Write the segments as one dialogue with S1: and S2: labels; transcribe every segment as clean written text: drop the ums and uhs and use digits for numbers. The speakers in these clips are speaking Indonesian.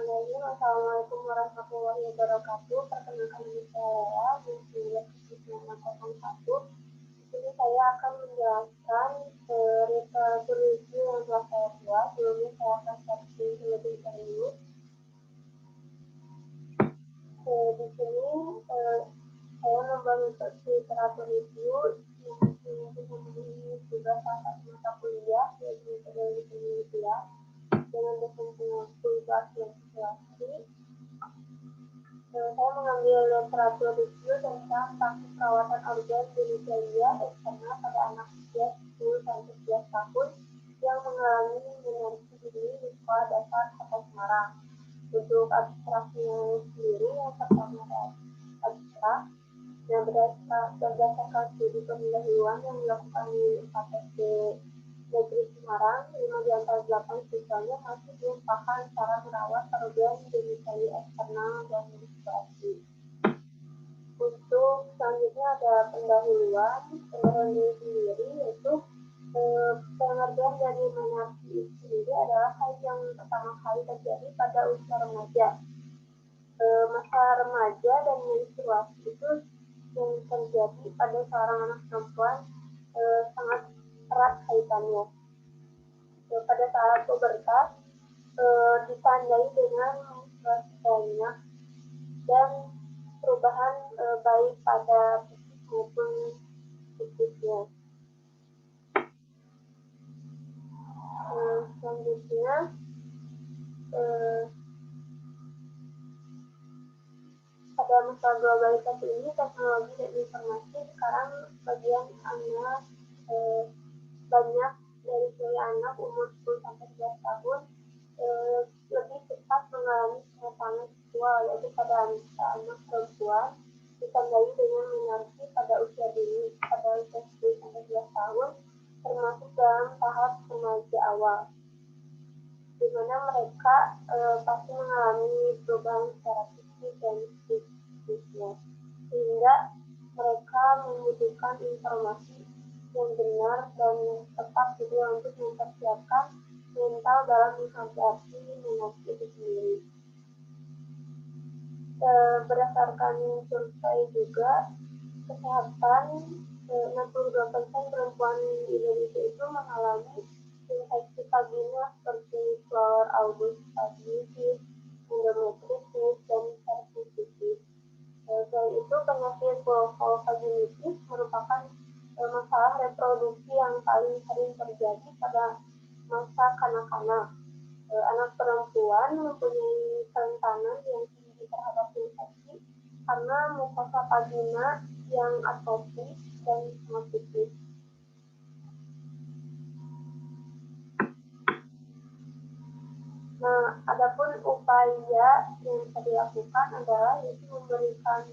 S1: Bismillahirrahmanirrahim. Assalamualaikum warahmatullahi wabarakatuh. Perkenalkan nama saya Lea, 1901. Di sini saya akan menjelaskan literatur review yang telah saya buat. Sebelumnya saya akan searching terlebih dahulu. Di sini saya membuat literatur review yang memenuhi juga salah satu mata kuliah yaitu metode penelitian dengan dosen pengaku asosiasi. Saya mengambil literatur review tentang praktik perawatan organ genitalia eksternal pada anak usia 10-11 tahun yang mengalami menariki dini di sekolah dasar Kota Semarang. Untuk abstraknya sendiri yang pertama adalah abstrak yang berdasarkan studi pendahuluan yang dilakukan di KPP Negeri Semarang, 5 di antara 8 siswanya masih belum paham cara merawat organ genitalia eksternal dan menstruasi. Untuk selanjutnya ada pendahuluan diri sendiri, yaitu pengertian dari menarki sendiri adalah hal yang pertama kali terjadi pada usia remaja. Masa remaja dan menstruasi itu yang terjadi pada seorang anak perempuan sangat erat kaitannya. Pada saat pubertas ditandai dengan menstruasi banyak dan perubahan baik pada fisik maupun psikisnya. Selanjutnya pada masa globalisasi ini, teknologi dan informasi sekarang bagian anak banyak dari anak umur 10-11 tahun lebih cepat mengalami pengetahuan seksual, yaitu pada anak perempuan ditandai dengan menarki pada usia dini pada usia 10-11 tahun, termasuk dalam tahap remaja awal, di mana mereka pasti mengalami perubahan secara fisik dan psikisnya, sehingga mereka membutuhkan informasi yang benar dan tepat juga untuk mempersiapkan mental dalam menghadapi menarki itu sendiri. Berdasarkan survei juga kesehatan, 62% perempuan di Indonesia itu mengalami infeksi vagina seperti flower august vaginitis, endometritis, dan cervicitis. Selain itu, penyakit vulvovaginitis merupakan masalah reproduksi yang paling sering terjadi pada masa kanak-kanak. Anak perempuan mempunyai kerentanan yang tinggi terhadap infeksi karena mukosa vagina yang atopis dan sangat tipis. Nah, adapun upaya yang bisa dilakukan adalah yaitu memberikan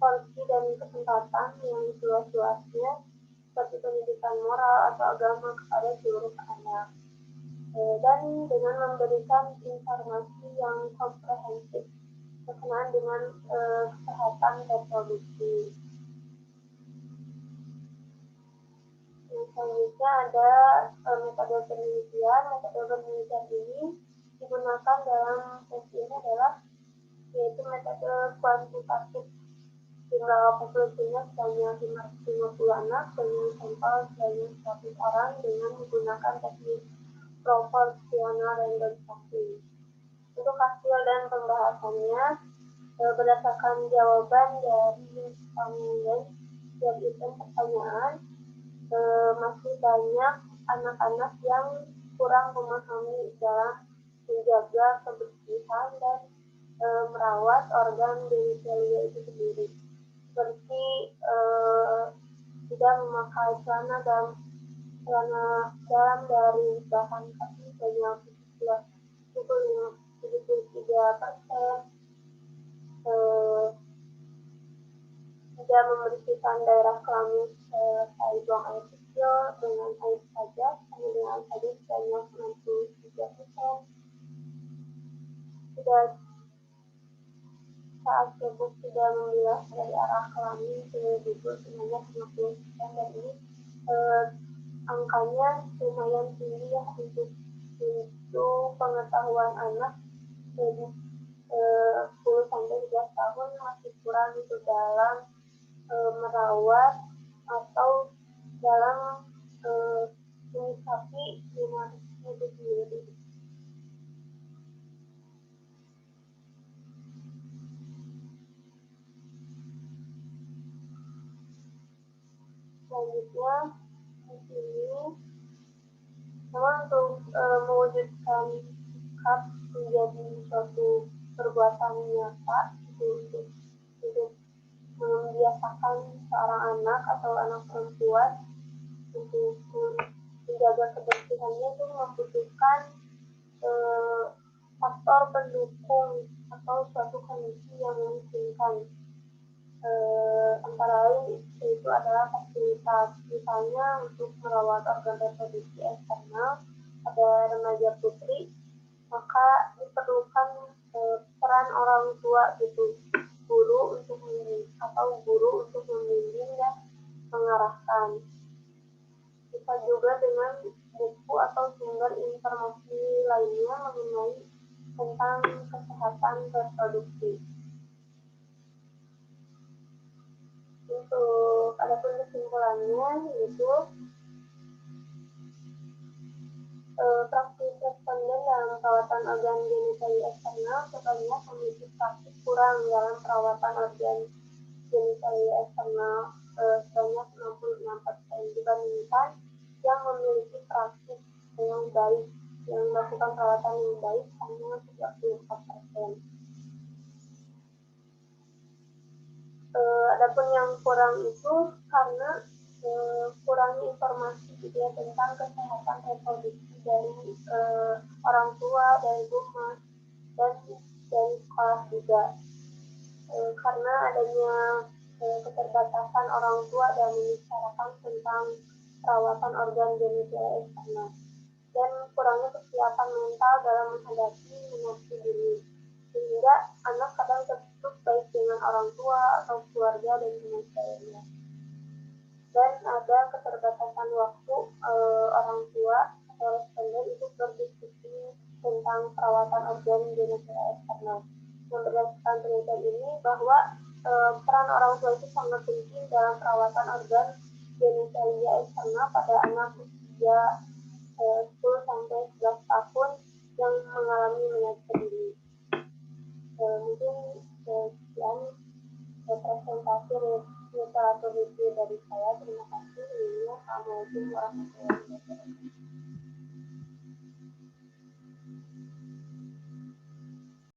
S1: porsi dan kesempatan yang seluas-luasnya seperti pendidikan moral atau agama kepada seluruh anak, dan dengan memberikan informasi yang komprehensif berkenaan dengan kesehatan reproduksi. Selanjutnya ada metode penelitian. Metode penelitian ini digunakan dalam tes ini adalah yaitu metode kuantitatif. Jumlah populasinya sebanyak 550 anak dengan sampel sebanyak 100 orang dengan menggunakan teknik proporsional randomisasi. Untuk hasil dan pembahasannya, berdasarkan jawaban dari penilaian dan item pertanyaan, masih banyak anak-anak yang kurang memahami dalam menjaga kebersihan dan merawat organ genitalia itu sendiri, seperti tidak memakai celana dalam dari bahan kain sebanyak 73%, tidak membersihkan daerah kelamin setelah buang air kecil dengan air saja, hanya dengan air saja sebanyak 63%, tidak saat cebok tidak membilas dari arah kelamin ke dubur sebanyak 50%, dan ini angkanya lumayan tinggi ya untuk untuk pengetahuan anak dari 10 sampai 11 tahun masih kurang itu dalam merawat atau dalam menyikapi minoritas itu sendiri. Selanjutnya di sini memang untuk mewujudkan sikap menjadi suatu perbuatan nyata untuk membiasakan seorang anak atau anak perempuan untuk menjaga kebersihannya itu membutuhkan faktor pendukung atau suatu kondisi yang memungkinkan. Antara lain itu adalah fasilitas, misalnya untuk merawat organ reproduksi eksternal pada remaja putri, maka diperlukan peran orang tua gitu, guru untuk membimbing dan mengarahkan. Bisa juga dengan buku atau sumber informasi lainnya mengenai tentang kesehatan reproduksi. Untuk adapun kesimpulannya yaitu praktik responden dalam perawatan organ genitalia eksternal sebanyak memiliki praktik kurang dalam perawatan organ genitalia eksternal sebanyak 66% dibandingkan yang memiliki praktik yang baik, yang melakukan perawatan yang baik hanya 34%. Adapun yang kurang itu karena kurangnya informasi gitu ya, tentang kesehatan reproduksi dari orang tua, dari rumah, dan dari sekolah juga. Karena adanya keterbatasan orang tua dan membicarakan tentang perawatan organ genitalia eksternal dan kurangnya kesiapan mental dalam menghadapi menafsi diri, sehingga anak kadang tertutup baik dengan orang tua atau keluarga dan teman sebagainya. Dan ada keterbatasan waktu orang tua atau responden itu berdiskusi tentang perawatan organ genitalia eksternal. Berdasarkan penelitian ini bahwa peran orang tua itu sangat penting dalam perawatan organ genitalia eksternal pada anak usia 10 sampai 11 tahun yang mengalami menafsi diri. Mungkin sekian presentasi literatur review dari saya. Terima kasih. Assalamualaikum warahmatullahi wabarakatuh.